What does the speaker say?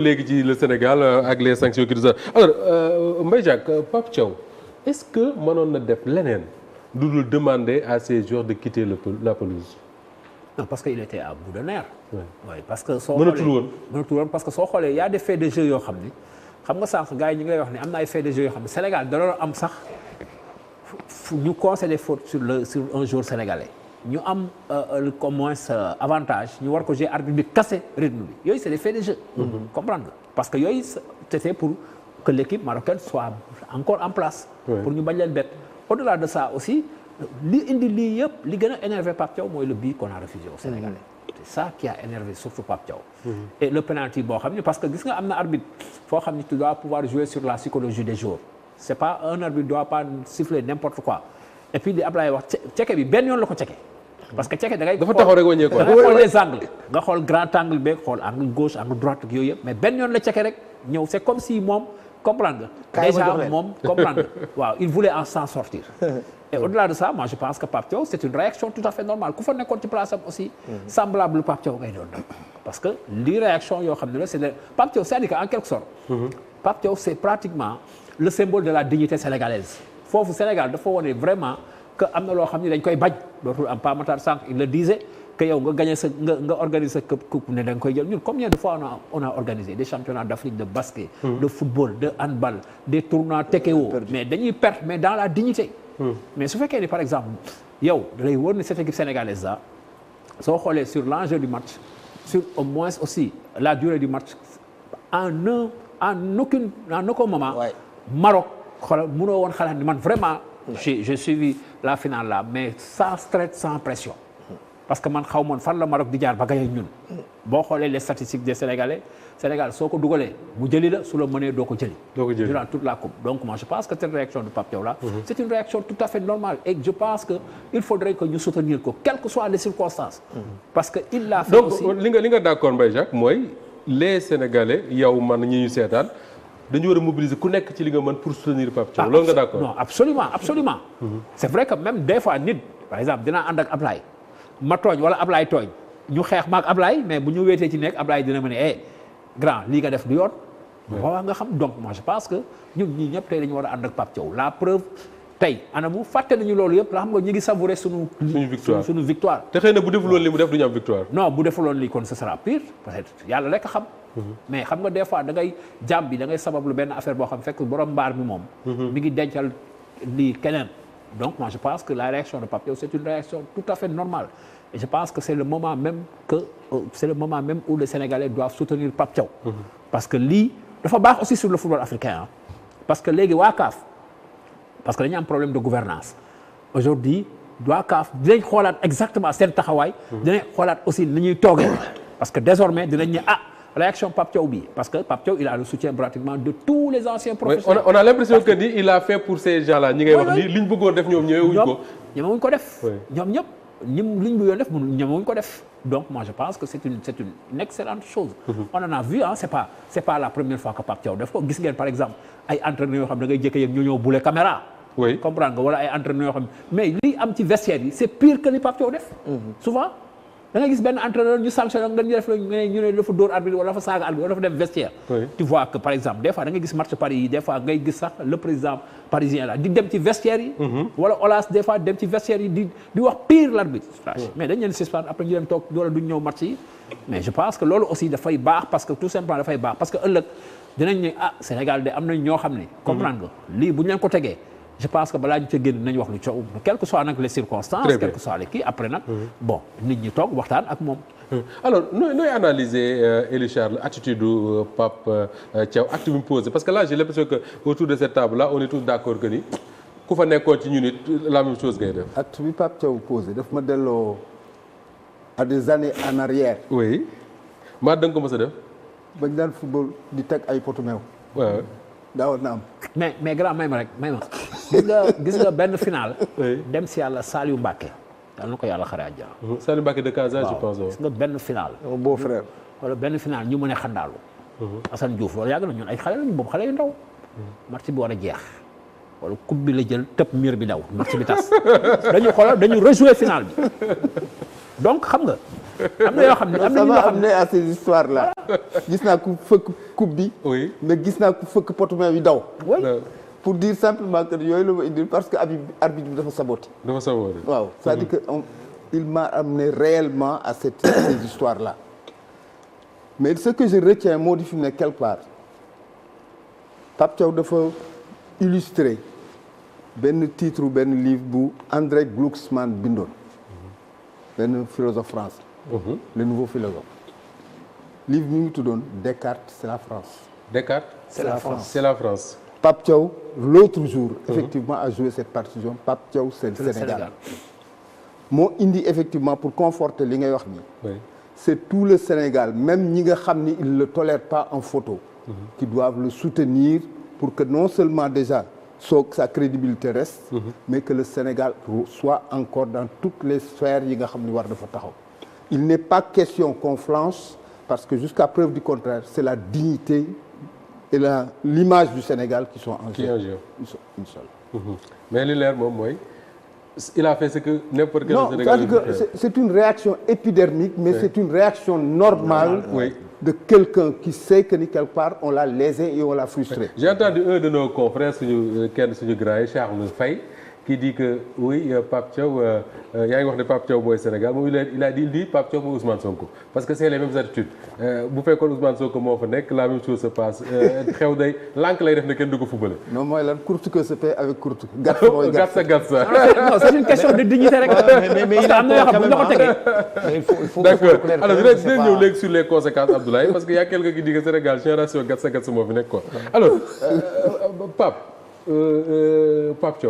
léegi ci le Sénégal ak les sanctions qui nous alors Mbaye Jacques Pape Thiaw est-ce que mënoon na def leneen lu dul demander à ces joueurs de quitter la pelouse. non parce que il était à bout de nerfs. oui parce que soo xoolee mënatul woon parce que soo xoolee y a des faits de jeu yoo xam ni xam nga sànq gars yi ñu ngi lay wax ne am na ay faits de jeu yoo xam ne Sénégal da doon am sax ñu concéder faute sur un joueur sénégalais ñu am au moins avantage ñu war ko jouer arbitre bi casser rythme bi yooyu c'est des faits de jeu. comprendre nga parce que yooyu c'était pour que l'équipe marocaine soit encore en place. pour ñu bañ leen bett au-delà de ça aussi. li indi lii yëpp li gën a énervé Pape Thiaw mooy le but qu'on a refusé au Sénégalais. c'est ça qui a énervé surtout Pape Thiaw. et le penalty boo xam ne parce que gis nga am na arbitre foo xam ne tu dois pouvoir jouer sur la psychologie des joueurs. c'est pas un arbitre doit pas siffler n'importe quoi et puis li Ablaye wax ceke bi benn yoon la ko ceke. parce que ceke da ngay. dafa taxaw rek wàññeeku da ngay xool les angles nga xool grand angle beeg xool angle gauche angle droite ak yooyu yëpp mais benn yoon la ceke rek ñëw c'est comme si moom comprendre nga. déjà moom comprendre waaw il voulait en s'en sortir. et au-delà de ça moi je pense que Pape Thiaw c'est une réaction tout à fait normale ku fa nekkoon ci place am aussi. semblable Pape Thiaw ngay doon parce que lii réaction yoo xam ne la c'est de Pape Thiaw c'est-à-dire en quelque sorte. Pape Thiaw c'est pratiquement le symbole de la dignité sénégalaise. foofu Sénégal dafa wone vraiment que am na loo xam ne dañ koy bañ dootul am pas Matar Sànq il le disait que yow nga gagné sa nga organiser sa coupe ne da nga koy jël ñun combien de fois on a organisé des championnats d'Afrique de basket. de football de handball des tournois Tekeo. mais dañuy perdre mais dans la dignité. mais su fekkee ni par exemple yow da lay wóor ni cette équipe sénégalaise là soo xoolee sur l'enjeu du match sur au moins aussi la durée du match en aucun moment. Maroc xoolal mënoo woon xalaat ni man vraiment. j'ai suivi la finale là mais sans stress sans pression. parce que man xaw moon fan la Maroc di jaar ba gagné ñun. boo xoolee les statistiques des Sénégalais Sénégal soo ko dugalee mu jëli la su la mënee doo ko jëli. durant toute la coupe donc moi je pense que cette réaction de Pape Thiaw là. c'est une réaction tout à fait normale et je pense que il faudrait que ñu soutenir ko quelles que soient les circonstances. parce que il l'a fait aussi donc li nga d'accord Mbaye Jacques mooy les Sénégalais yow man ñi ñu seetaan dañu war a mobiliser ku nekk ci li nga mën pour soutenir Pape Thiaw. loolu nga d'accord non absolument c'est vrai que même des fois nit par exemple dinaa ànd ak Ablaye ma tooñ wala Ablaye tooñ ñu xeex maak Ablaye mais bu ñu wéetee ci nekk Ablaye dina ma ne grand lii nga def du yoon. waaw nga xam donc moi je pense que ñun ñii ñëpp tey dañu war a ànd ak Pape Thiaw la preuve tey anamu fàtte nañu loolu yëpp la xam nga ñu ngi savourer suñu victoire. te xëy na bu defuloon li mu def du ñu am victoire. non bu defuloon lii kon ce sera pire peut-être yàlla rek a xam. mais xam nga des fois da ngay jàmm bi da ngay sabablu benn affaire boo xam fekk borom mbaar mi moom. mi ngi dencal lii keneen. donc moi je pense que la réaction de Pape Thiaw c'est une réaction tout à fait normale et je pense que c'est le moment même où les Sénégalais doivent soutenir Pape Thiaw. parce que lii dafa baax aussi sur le football africain parce que léegi waa CAF parce que dañu am problème de gouvernance aujourd'hui waa CAF dinañ xoolaat exactement seen taxawaay. dinañ xoolaat aussi ni ñuy toogee parce que désormais dinañ ne réaction Pape Thiaw bi parce que Pape Thiaw il a le soutien pratiquement de tous les anciens professionnels. on a l'impression que ni il a fait pour ces gens-là ñi ngay wax ni liñ bëggoon def ñoom ñemewuñ ko def. ñoom ñëpp liñ bëggoon def ñemewuñ ko def. donc moi je pense que c'est une excellente chose. on en a vu c'est pas la première fois que Pape Thiaw def ko gis ngeen par exemple ay entraîneurs yoo xam da ngay jékki yéeg ñu ñëw boule caméra. comprendre nga wala ay entraîneurs yoo xam mais li am ci vestiaire yi c'est pire que li Pape Thiaw def. souvent. da nga gis benn entraîneur ñu sanctionné nga ñu def ñu ne dafa dóor arbitre wala dafa saaga arbitre wala dafa dem vestiaire. tu vois que par exemple des fois da nga gis match Paris yi des fois ngay gis sax le président parisien là di dem ci vestiaire yi. wala Olas des fois dem ci vestiaire yi di wax pire l'arbitre. mais dañ leen suspendre après ñu dem toog wala duñ ñëw match yi. mais je pense que loolu aussi dafay baax parce que tout simplement dafay baax parce que ëllëg dinañ ne Sénégal de am nañ ñoo xam ne. comprendre nga lii bu ñu leen ko tegee. je pense que balaa ñu ca génn nañu wax lu coow quelles que soient nag les circonstances. quelles que soient les kii après nag. bon nit ñi toog waxtaan ak moom. alors nooy analyser Elie Charles attitude du Pape Thiaw acte bi mu posé parce que là j'ai l'impression que autour de cette table là on est tous d'accord que ni ku fa nekkoon ci ñun it la même chose ngay def. acte bi Pape Thiaw posé daf ma delloo à des années en arrière. oui maa da nga ko mës a def. bañ daan football di teg ay potu meew. waaw. daawoon na am. mais grand may ma gis nga benn final. dem si yàlla Saliou Mbacké. yal na ko yàlla xare àjjana. Saliou Mbacké de Casa je pense. gis nga benn final. mon beau frère. wala benn final ñu mën a xandaalu. Assane Diouf loolu yàgg na ñun ay xale lañu boobu xale yu ndaw. match bi war a jeex. wala coupe bi la jël tëb mur bi daw match bi tas. dañu rejouer final bi. donc xam nga am na yoo xam ne am na ça ñoo m'a xam ne amené à ces histoires là gis naa ku fëkk coupe bi oui mais gis naa ku fëkk poteau bi daw oui pour dire simplement que yooyu la ma indil parce que arbitre bi dafa saboté waaw c'est-à-dire que il m'a amené réellement à ces histoires là mais ce que je retiens moo di fi mu ne quelque part Pape Thiaw dafa illustrer benn titre benn livre bu André Glucksmann bindoon benn philosophe français le nouveau philosophe livre mi ngi tuddoon Descartes c'est la France. Descartes c'est la France. C'est la France. Pape Thiaw l'autre jour effectivement a joué cette partition Pape Thiaw c'est le Sénégal moo indi effectivement pour conforter li ngay wax nii oui. c'est tout le Sénégal même ñi nga xam ni ils le tolèrent pas en photo qui doivent le soutenir pour que non seulement déjà sa crédibilité reste mais que le Sénégal soit encore dans toutes les sphères yi nga xam ni war dafa taxaw il n'est pas question qu'on flanche parce que jusqu'à preuve du contraire c'est la dignité et l'image du Sénégal qui sont en jeu. Inchallah. Mais li leer moom mooy il a fait ce que n'importe quel Sénégalais. Non, c'est-à-dire que c'est une réaction épidermique mais c'est une réaction normale de quelqu'un qui sait que ni quelque part on l'a lésé et on l'a frustré. J'ai entendu un de nos confrères kenn suñu grand yi Charles Faye qui dit que oui Pape Thiaw yaa ngi wax ne Pape Thiaw mooy Sénégal moom il a dit Pape Thiaw mooy Ousmane Sonko parce que c'est les mêmes attitudes bu fekkoon Ousmane Sonko moo fa nekk la même chose se passe xew day lànk lay def ne kenn du ko fubale. non mooy lan courte que se paie avec courte. gàtt sa. non c'est une question de dignité rek. mais am na yoo xam ne bu ñu la ko tegee. il faut d'accord alors dinañ ñëw léegi sur les conséquences Abdoulaye parce que y a quelqu'un qui dit que Sénégal génération gàtt sa moo fi nekk quoi alors Pape Thiaw.